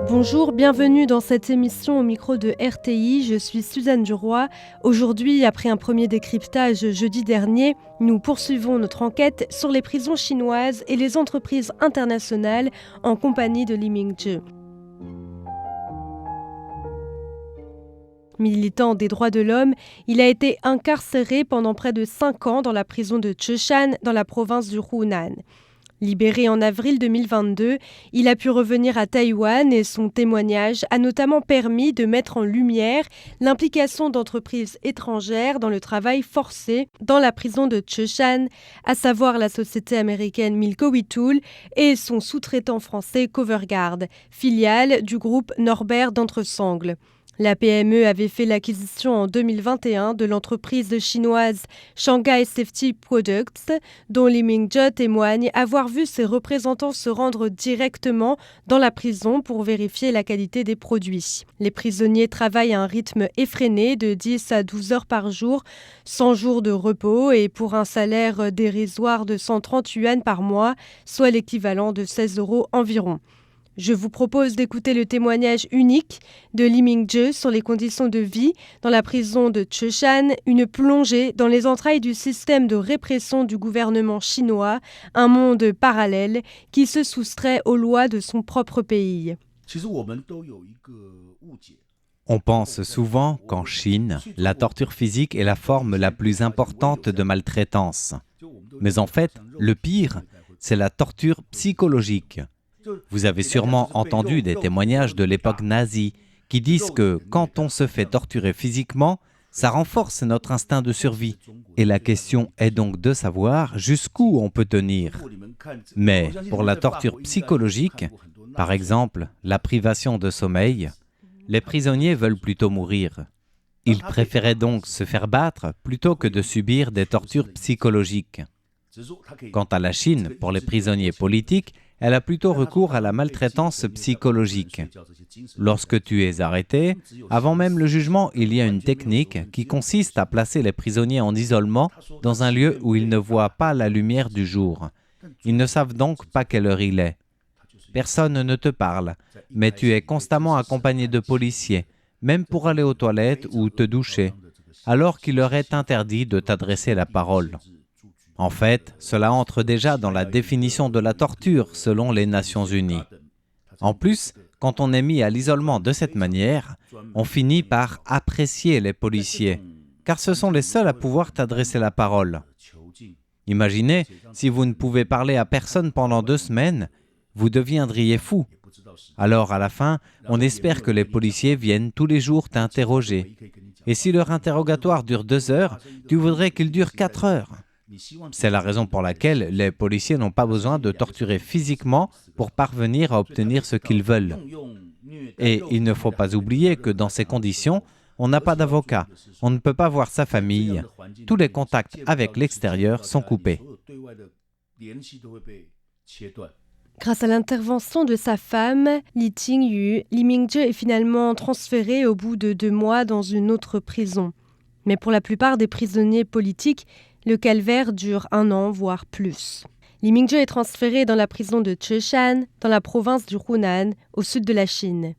Bonjour, bienvenue dans cette émission au micro de RTI, je suis Suzanne Duroy. Aujourd'hui, après un premier décryptage jeudi dernier, nous poursuivons notre enquête sur les prisons chinoises et les entreprises internationales en compagnie de Li Mingzhi. Militant des droits de l'homme, il a été incarcéré pendant près de 5 ans dans la prison de Zhoushan, dans la province du Hunan. Libéré en avril 2022, il a pu revenir à Taïwan et son témoignage a notamment permis de mettre en lumière l'implication d'entreprises étrangères dans le travail forcé dans la prison de Zhoushan, à savoir la société américaine Milko-Whittle et son sous-traitant français Coverguard, filiale du groupe Norbert d'Entresangles. La PME avait fait l'acquisition en 2021 de l'entreprise chinoise Shanghai Safety Products, dont Li Mingzhi témoigne avoir vu ses représentants se rendre directement dans la prison pour vérifier la qualité des produits. Les prisonniers travaillent à un rythme effréné de 10 à 12 heures par jour, 100 jours de repos et pour un salaire dérisoire de 130 yuan par mois, soit l'équivalent de 16 € environ. Je vous propose d'écouter le témoignage unique de Li Mingzhi sur les conditions de vie dans la prison de Zhoushan, une plongée dans les entrailles du système de répression du gouvernement chinois, un monde parallèle qui se soustrait aux lois de son propre pays. On pense souvent qu'en Chine, la torture physique est la forme la plus importante de maltraitance. Mais en fait, le pire, c'est la torture psychologique. Vous avez sûrement entendu des témoignages de l'époque nazie qui disent que quand on se fait torturer physiquement, ça renforce notre instinct de survie. Et la question est donc de savoir jusqu'où on peut tenir. Mais pour la torture psychologique, par exemple la privation de sommeil, les prisonniers veulent plutôt mourir. Ils préféraient donc se faire battre plutôt que de subir des tortures psychologiques. Quant à la Chine, pour les prisonniers politiques, elle a plutôt recours à la maltraitance psychologique. Lorsque tu es arrêté, avant même le jugement, il y a une technique qui consiste à placer les prisonniers en isolement dans un lieu où ils ne voient pas la lumière du jour. Ils ne savent donc pas quelle heure il est. Personne ne te parle, mais tu es constamment accompagné de policiers, même pour aller aux toilettes ou te doucher, alors qu'il leur est interdit de t'adresser la parole. En fait, cela entre déjà dans la définition de la torture selon les Nations Unies. En plus, quand on est mis à l'isolement de cette manière, on finit par apprécier les policiers, car ce sont les seuls à pouvoir t'adresser la parole. Imaginez, si vous ne pouvez parler à personne pendant 2 semaines, vous deviendriez fou. Alors à la fin, on espère que les policiers viennent tous les jours t'interroger. Et si leur interrogatoire dure 2 heures, tu voudrais qu'il dure 4 heures. C'est la raison pour laquelle les policiers n'ont pas besoin de torturer physiquement pour parvenir à obtenir ce qu'ils veulent. Et il ne faut pas oublier que dans ces conditions, on n'a pas d'avocat, on ne peut pas voir sa famille, tous les contacts avec l'extérieur sont coupés. Grâce à l'intervention de sa femme, Li Qingyu, Li Mingzhi est finalement transféré au bout de 2 mois dans une autre prison. Mais pour la plupart des prisonniers politiques, le calvaire dure 1 an, voire plus. Li Mingzhi est transféré dans la prison de Zhoushan, dans la province du Hunan, au sud de la Chine.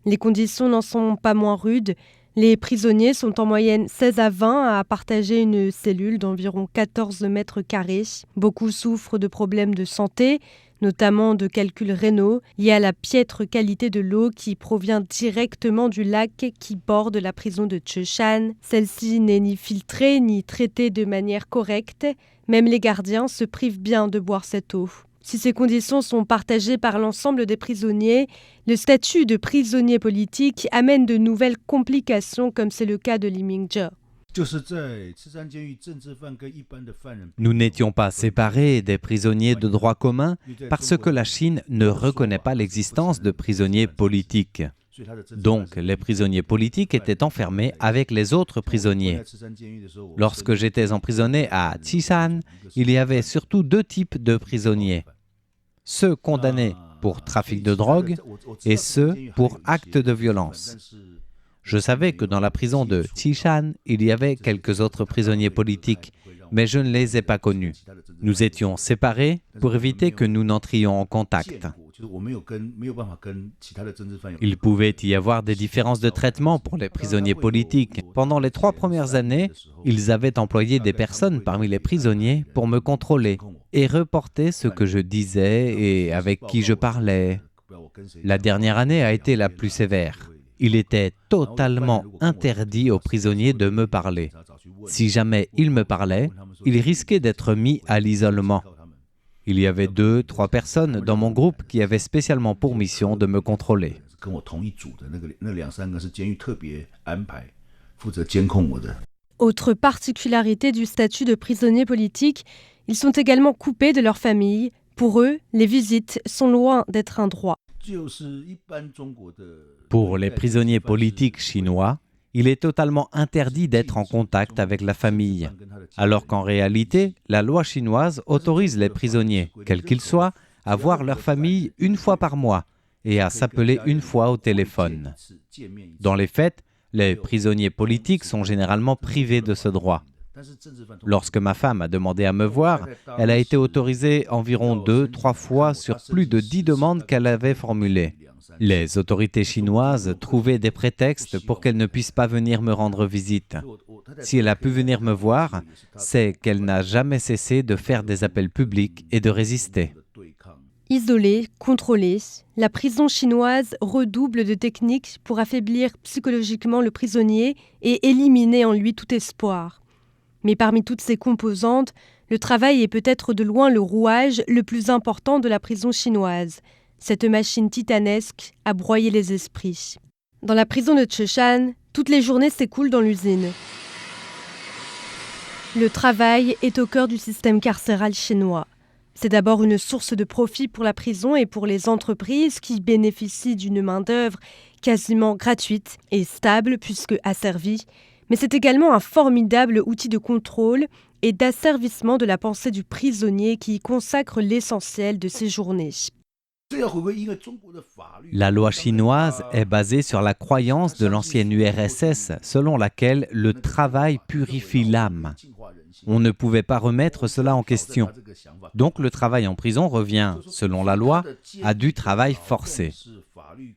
Les conditions n'en sont pas moins rudes. Les prisonniers sont en moyenne 16 à 20 à partager une cellule d'environ 14 mètres carrés. Beaucoup souffrent de problèmes de santé, notamment de calculs rénaux, liés à la piètre qualité de l'eau qui provient directement du lac qui borde la prison de Zhoushan. Celle-ci n'est ni filtrée ni traitée de manière correcte. Même les gardiens se privent bien de boire cette eau. Si ces conditions sont partagées par l'ensemble des prisonniers, le statut de prisonnier politique amène de nouvelles complications, comme c'est le cas de Li Mingzhi. Nous n'étions pas séparés des prisonniers de droit commun parce que la Chine ne reconnaît pas l'existence de prisonniers politiques. Donc, les prisonniers politiques étaient enfermés avec les autres prisonniers. Lorsque j'étais emprisonné à Zhoushan, il y avait surtout 2 types de prisonniers. Ceux condamnés pour trafic de drogue et ceux pour actes de violence. Je savais que dans la prison de Qishan, il y avait quelques autres prisonniers politiques, mais je ne les ai pas connus. Nous étions séparés pour éviter que nous n'entrions en contact. Il pouvait y avoir des différences de traitement pour les prisonniers politiques. Pendant les 3 premières années, ils avaient employé des personnes parmi les prisonniers pour me contrôler et reporter ce que je disais et avec qui je parlais. La dernière année a été la plus sévère. Il était totalement interdit aux prisonniers de me parler. Si jamais ils me parlaient, ils risquaient d'être mis à l'isolement. Il y avait 2-3 personnes dans mon groupe qui avaient spécialement pour mission de me contrôler. Autre particularité du statut de prisonnier politique, ils sont également coupés de leur famille. Pour eux, les visites sont loin d'être un droit. Pour les prisonniers politiques chinois, il est totalement interdit d'être en contact avec la famille, alors qu'en réalité, la loi chinoise autorise les prisonniers, quels qu'ils soient, à voir leur famille 1 fois par mois et à s'appeler 1 fois au téléphone. Dans les faits, les prisonniers politiques sont généralement privés de ce droit. Lorsque ma femme a demandé à me voir, elle a été autorisée environ 2-3 fois sur plus de 10 demandes qu'elle avait formulées. Les autorités chinoises trouvaient des prétextes pour qu'elle ne puisse pas venir me rendre visite. Si elle a pu venir me voir, c'est qu'elle n'a jamais cessé de faire des appels publics et de résister. Isolée, contrôlée, la prison chinoise redouble de techniques pour affaiblir psychologiquement le prisonnier et éliminer en lui tout espoir. Mais parmi toutes ces composantes, le travail est peut-être de loin le rouage le plus important de la prison chinoise. Cette machine titanesque a broyé les esprits. Dans la prison de Qishan, toutes les journées s'écoulent dans l'usine. Le travail est au cœur du système carcéral chinois. C'est d'abord une source de profit pour la prison et pour les entreprises qui bénéficient d'une main-d'œuvre quasiment gratuite et stable puisque asservie. Mais c'est également un formidable outil de contrôle et d'asservissement de la pensée du prisonnier qui y consacre l'essentiel de ses journées. La loi chinoise est basée sur la croyance de l'ancienne URSS selon laquelle le travail purifie l'âme. On ne pouvait pas remettre cela en question. Donc le travail en prison revient, selon la loi, à du travail forcé.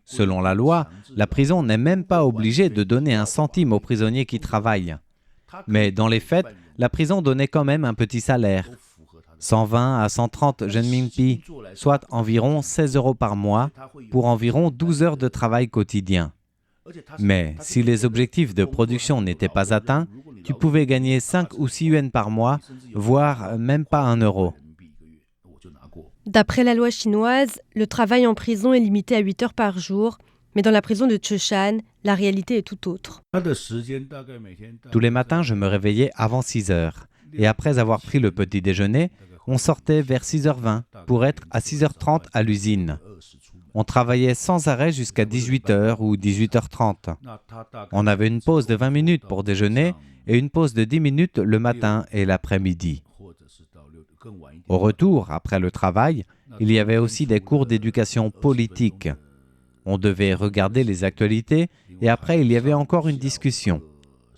Selon la loi, la prison n'est même pas obligée de donner un centime aux prisonniers qui travaillent. Mais dans les faits, la prison donnait quand même un petit salaire. 120 à 130 renminbi, soit environ 16 € par mois, pour environ 12 heures de travail quotidien. Mais si les objectifs de production n'étaient pas atteints, tu pouvais gagner 5 ou 6 yuan par mois, voire même pas 1 euro. D'après la loi chinoise, le travail en prison est limité à 8 heures par jour, mais dans la prison de Qishan, la réalité est tout autre. Tous les matins, je me réveillais avant 6 heures. Et après avoir pris le petit déjeuner, on sortait vers 6h20 pour être à 6h30 à l'usine. On travaillait sans arrêt jusqu'à 18h ou 18h30. On avait une pause de 20 minutes pour déjeuner et une pause de 10 minutes le matin et l'après-midi. Au retour, après le travail, il y avait aussi des cours d'éducation politique. On devait regarder les actualités et après il y avait encore une discussion.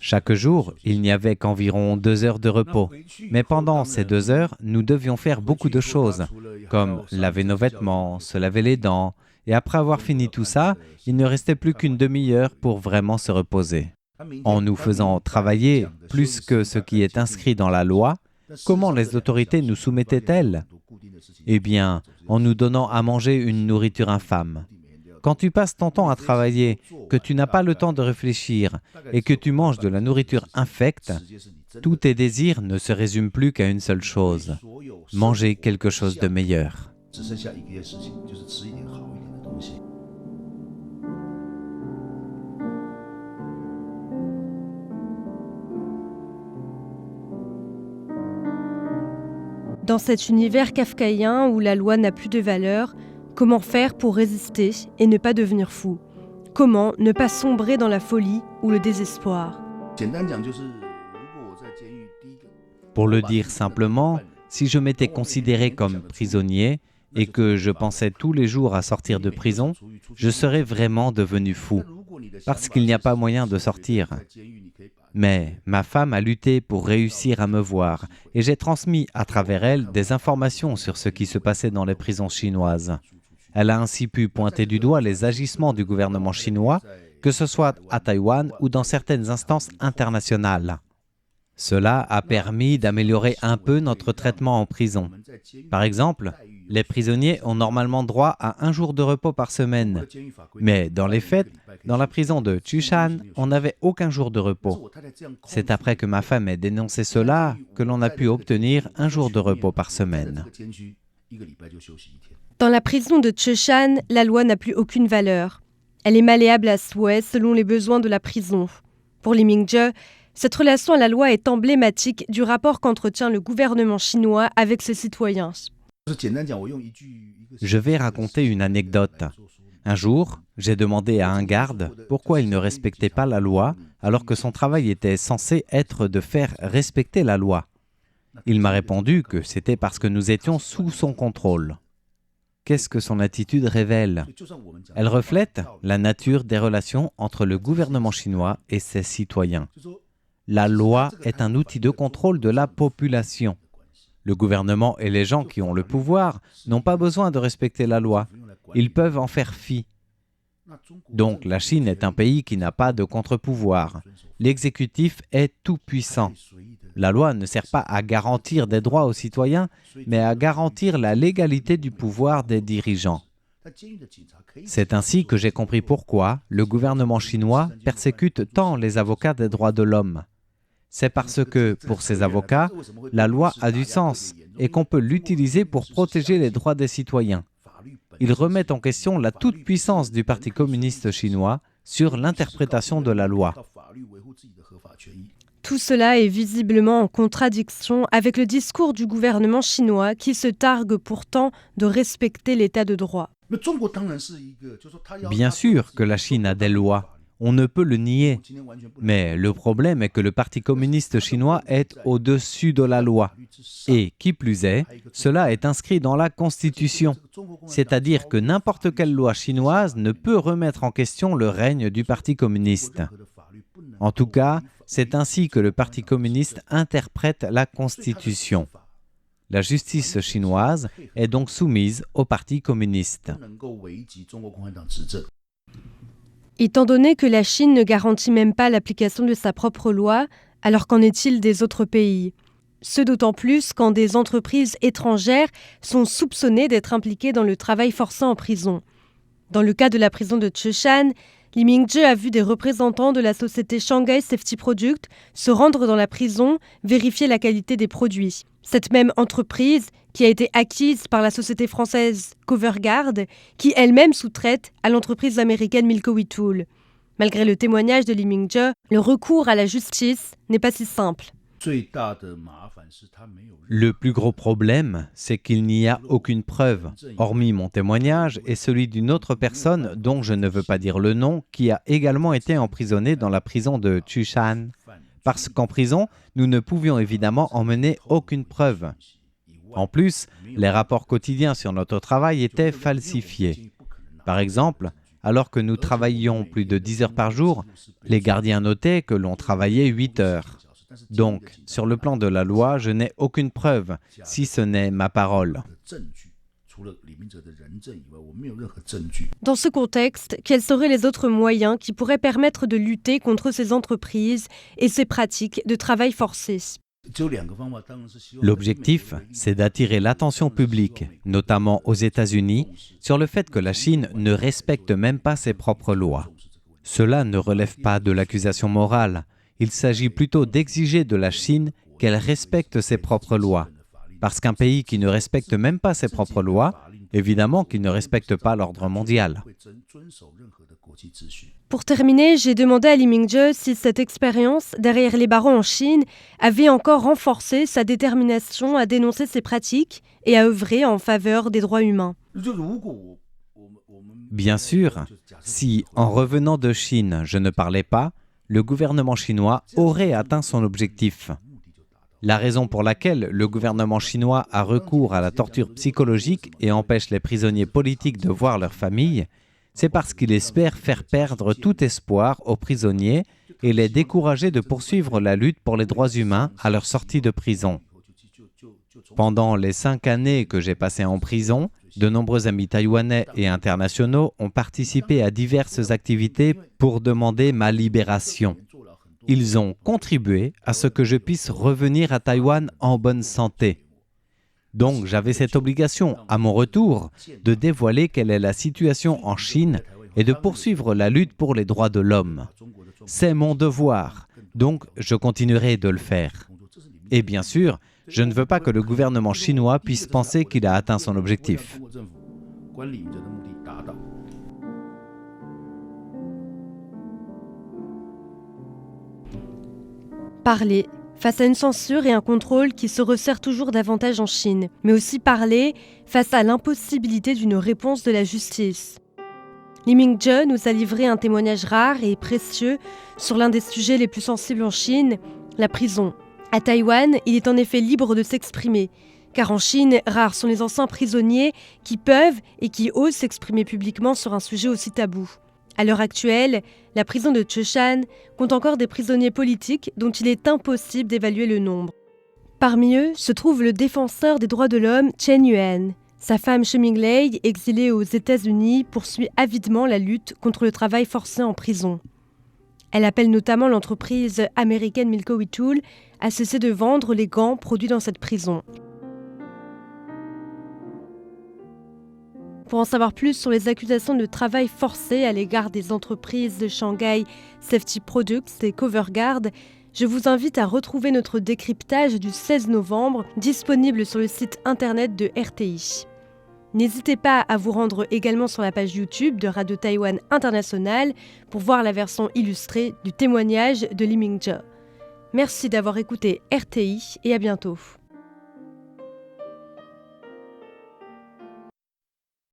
Chaque jour, il n'y avait qu'environ 2 heures de repos. Mais pendant ces 2 heures, nous devions faire beaucoup de choses, comme laver nos vêtements, se laver les dents. Et après avoir fini tout ça, il ne restait plus qu'une demi-heure pour vraiment se reposer. En nous faisant travailler plus que ce qui est inscrit dans la loi, comment les autorités nous soumettaient-elles? Eh bien, en nous donnant à manger une nourriture infâme. Quand tu passes ton temps à travailler, que tu n'as pas le temps de réfléchir et que tu manges de la nourriture infecte, tous tes désirs ne se résument plus qu'à une seule chose, manger quelque chose de meilleur. Dans cet univers kafkaïen où la loi n'a plus de valeur, comment faire pour résister et ne pas devenir fou? Comment ne pas sombrer dans la folie ou le désespoir? Pour le dire simplement, si je m'étais considéré comme prisonnier et que je pensais tous les jours à sortir de prison, je serais vraiment devenu fou. parce qu'il n'y a pas moyen de sortir. Mais ma femme a lutté pour réussir à me voir et j'ai transmis à travers elle des informations sur ce qui se passait dans les prisons chinoises. Elle a ainsi pu pointer du doigt les agissements du gouvernement chinois, que ce soit à Taïwan ou dans certaines instances internationales. Cela a permis d'améliorer un peu notre traitement en prison. Par exemple, les prisonniers ont normalement droit à 1 jour de repos par semaine. Mais dans les faits, dans la prison de Chushan, on n'avait aucun jour de repos. C'est après que ma femme ait dénoncé cela que l'on a pu obtenir 1 jour de repos par semaine. Dans la prison de Chushan, la loi n'a plus aucune valeur. Elle est malléable à souhait selon les besoins de la prison. Pour Lee Ming-je, cette relation à la loi est emblématique du rapport qu'entretient le gouvernement chinois avec ses citoyens. Je vais raconter une anecdote. Un jour, j'ai demandé à un garde pourquoi il ne respectait pas la loi alors que son travail était censé être de faire respecter la loi. Il m'a répondu que c'était parce que nous étions sous son contrôle. Qu'est-ce que son attitude révèle? Elle reflète la nature des relations entre le gouvernement chinois et ses citoyens. La loi est un outil de contrôle de la population. Le gouvernement et les gens qui ont le pouvoir n'ont pas besoin de respecter la loi. Ils peuvent en faire fi. Donc la Chine est un pays qui n'a pas de contre-pouvoir. L'exécutif est tout-puissant. La loi ne sert pas à garantir des droits aux citoyens, mais à garantir la légalité du pouvoir des dirigeants. C'est ainsi que j'ai compris pourquoi le gouvernement chinois persécute tant les avocats des droits de l'homme. C'est parce que, pour ces avocats, la loi a du sens et qu'on peut l'utiliser pour protéger les droits des citoyens. Ils remettent en question la toute-puissance du Parti communiste chinois sur l'interprétation de la loi. Tout cela est visiblement en contradiction avec le discours du gouvernement chinois qui se targue pourtant de respecter l'état de droit. Bien sûr que la Chine a des lois. On ne peut le nier. Mais le problème est que le Parti communiste chinois est au-dessus de la loi. Et qui plus est, cela est inscrit dans la Constitution. C'est-à-dire que n'importe quelle loi chinoise ne peut remettre en question le règne du Parti communiste. En tout cas, c'est ainsi que le Parti communiste interprète la Constitution. La justice chinoise est donc soumise au Parti communiste. Étant donné que la Chine ne garantit même pas l'application de sa propre loi, alors qu'en est-il des autres pays? Ce d'autant plus quand des entreprises étrangères sont soupçonnées d'être impliquées dans le travail forcé en prison. Dans le cas de la prison de Chushan, Lee Ming-je a vu des représentants de la société Shanghai Safety Product se rendre dans la prison, vérifier la qualité des produits. Cette même entreprise, qui a été acquise par la société française Coverguard, qui elle-même sous-traite à l'entreprise américaine Milkowi Tool. Malgré le témoignage de Lee Ming-je, le recours à la justice n'est pas si simple. Le plus gros problème, c'est qu'il n'y a aucune preuve, hormis mon témoignage et celui d'une autre personne dont je ne veux pas dire le nom, qui a également été emprisonnée dans la prison de Chushan. Parce qu'en prison, nous ne pouvions évidemment emmener aucune preuve. En plus, les rapports quotidiens sur notre travail étaient falsifiés. Par exemple, alors que nous travaillions plus de 10 heures par jour, les gardiens notaient que l'on travaillait 8 heures. Donc, sur le plan de la loi, je n'ai aucune preuve, si ce n'est ma parole. Dans ce contexte, quels seraient les autres moyens qui pourraient permettre de lutter contre ces entreprises et ces pratiques de travail forcé? L'objectif, c'est d'attirer l'attention publique, notamment aux États-Unis, sur le fait que la Chine ne respecte même pas ses propres lois. Cela ne relève pas de l'accusation morale. Il s'agit plutôt d'exiger de la Chine qu'elle respecte ses propres lois. Parce qu'un pays qui ne respecte même pas ses propres lois, évidemment qu'il ne respecte pas l'ordre mondial. Pour terminer, j'ai demandé à Lee Ming-je si cette expérience derrière les barreaux en Chine avait encore renforcé sa détermination à dénoncer ces pratiques et à œuvrer en faveur des droits humains. Bien sûr, si en revenant de Chine, je ne parlais pas, le gouvernement chinois aurait atteint son objectif. La raison pour laquelle le gouvernement chinois a recours à la torture psychologique et empêche les prisonniers politiques de voir leur famille, c'est parce qu'il espère faire perdre tout espoir aux prisonniers et les décourager de poursuivre la lutte pour les droits humains à leur sortie de prison. Pendant les 5 années que j'ai passées en prison, de nombreux amis taïwanais et internationaux ont participé à diverses activités pour demander ma libération. Ils ont contribué à ce que je puisse revenir à Taïwan en bonne santé. Donc j'avais cette obligation, à mon retour, de dévoiler quelle est la situation en Chine et de poursuivre la lutte pour les droits de l'homme. C'est mon devoir, donc je continuerai de le faire. Et bien sûr, je ne veux pas que le gouvernement chinois puisse penser qu'il a atteint son objectif. Parler face à une censure et un contrôle qui se resserrent toujours davantage en Chine, mais aussi parler face à l'impossibilité d'une réponse de la justice. Li Mingzhe nous a livré un témoignage rare et précieux sur l'un des sujets les plus sensibles en Chine, la prison. À Taïwan, il est en effet libre de s'exprimer, car en Chine, rares sont les anciens prisonniers qui peuvent et qui osent s'exprimer publiquement sur un sujet aussi tabou. À l'heure actuelle, la prison de Cheshan compte encore des prisonniers politiques dont il est impossible d'évaluer le nombre. Parmi eux se trouve le défenseur des droits de l'homme Chen Yuan. Sa femme Shiming Lei, exilée aux États-Unis, poursuit avidement la lutte contre le travail forcé en prison. Elle appelle notamment l'entreprise américaine Milkowi Tool à cesser de vendre les gants produits dans cette prison. Pour en savoir plus sur les accusations de travail forcé à l'égard des entreprises de Shanghai Safety Products et Coverguard, je vous invite à retrouver notre décryptage du 16 novembre disponible sur le site internet de RTI. N'hésitez pas à vous rendre également sur la page YouTube de Radio Taïwan International pour voir la version illustrée du témoignage de Li Mingzhe. Merci d'avoir écouté RTI et à bientôt.